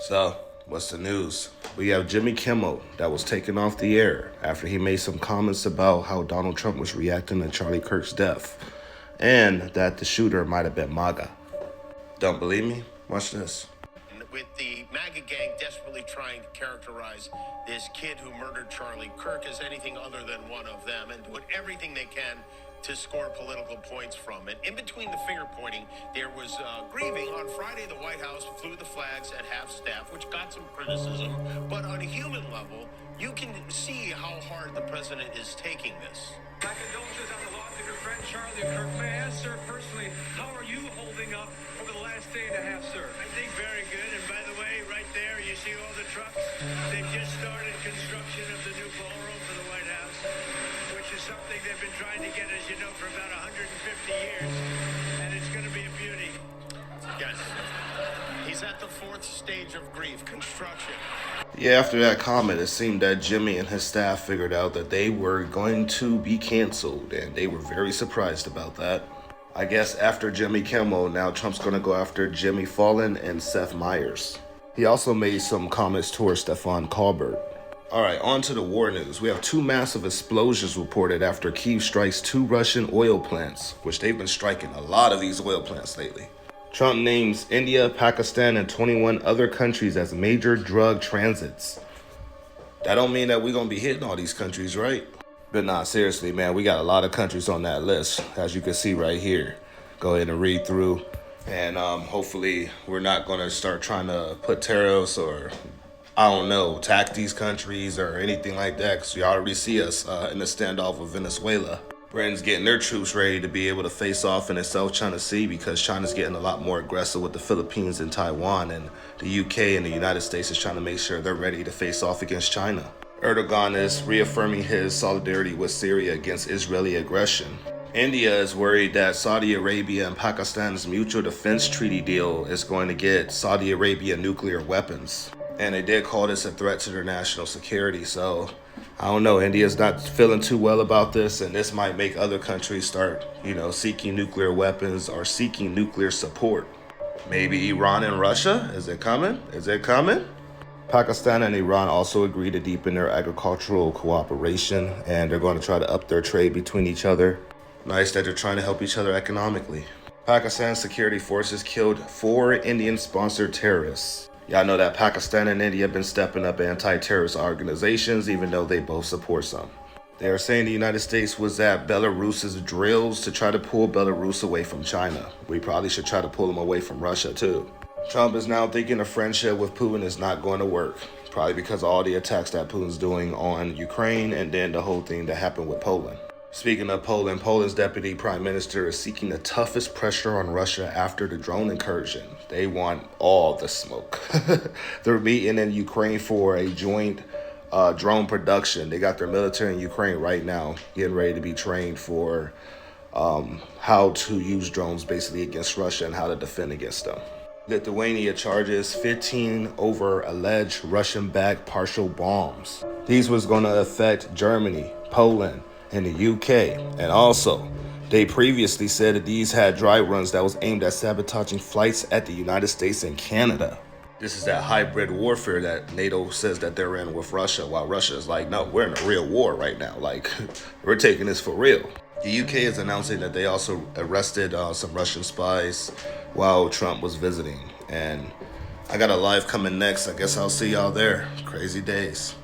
So, what's the news? We have Jimmy Kimmel that was taken off the air after he made some comments about how Donald Trump was reacting to Charlie Kirk's death and that the shooter might have been MAGA. Don't believe me? Watch this. With the MAGA gang desperately trying to characterize this kid who murdered Charlie Kirk as anything other than one of them and doing everything they can to score political points from it. In between the finger pointing, there was grieving. On Friday, the White House flew the flags at half-staff, which got some criticism. But on a human level, you can see how hard the president is taking this. My condolences on the loss of your friend Charlie Kirk. May I ask, sir, personally, how are you holding up over the last day and a half, sir? I think very good. And by the way, right there, you see all the trucks? They just started construction of the new ballroom for the White House, which is something they've been trying to get, as you know, for about 150 years. And it's going to be a beauty. Yes. He's at the fourth stage of grief, construction. Yeah, after that comment, it seemed that Jimmy and his staff figured out that they were going to be canceled, and they were very surprised about that. I guess after Jimmy Kimmel, now Trump's going to go after Jimmy Fallon and Seth Meyers. He also made some comments towards Stefan Colbert. All right, on to the war news. We have two massive explosions reported after Kyiv strikes two Russian oil plants, which they've been striking a lot of these oil plants lately. Trump names India, Pakistan, and 21 other countries as major drug transits. That don't mean that we're going to be hitting all these countries, right? But nah, seriously, man, we got a lot of countries on that list, as you can see right here. Go ahead and read through. And hopefully we're not going to start trying to put tariffs or, I don't know, attack these countries or anything like that. Because you already see us in the standoff with Venezuela. Britain's getting their troops ready to be able to face off in the South China Sea because China's getting a lot more aggressive with the Philippines and Taiwan, and the UK and the United States is trying to make sure they're ready to face off against China. Erdogan is reaffirming his solidarity with Syria against Israeli aggression. India is worried that Saudi Arabia and Pakistan's mutual defense treaty deal is going to get Saudi Arabia nuclear weapons. And they did call this a threat to their national security, so I don't know, India's not feeling too well about this, and this might make other countries start, seeking nuclear weapons or seeking nuclear support. Maybe Iran and Russia? Is it coming? Is it coming? Pakistan and Iran also agreed to deepen their agricultural cooperation, and they're going to try to up their trade between each other. Nice that they're trying to help each other economically. Pakistan's security forces killed 4 Indian-sponsored terrorists. Y'all know that Pakistan and India have been stepping up anti-terrorist organizations, even though they both support some. They are saying the United States was at Belarus's drills to try to pull Belarus away from China. We probably should try to pull them away from Russia too. Trump is now thinking a friendship with Putin is not going to work, probably because of all the attacks that Putin's doing on Ukraine and then the whole thing that happened with Poland. Speaking of Poland, Poland's deputy prime minister is seeking the toughest pressure on Russia after the drone incursion. They want all the smoke. They're meeting in Ukraine for a joint drone production. They got their military in Ukraine right now getting ready to be trained for how to use drones basically against Russia and how to defend against them. Lithuania charges 15 over alleged Russian-backed partial bombs. These was going to affect Germany, Poland, and the UK. And also, they previously said that these had dry runs that was aimed at sabotaging flights at the United States and Canada. This is that hybrid warfare that NATO says that they're in with Russia, while Russia is like, no, we're in a real war right now. Like, we're taking this for real. The UK is announcing that they also arrested some Russian spies while Trump was visiting. And I got a live coming next. I guess I'll see y'all there. Crazy days.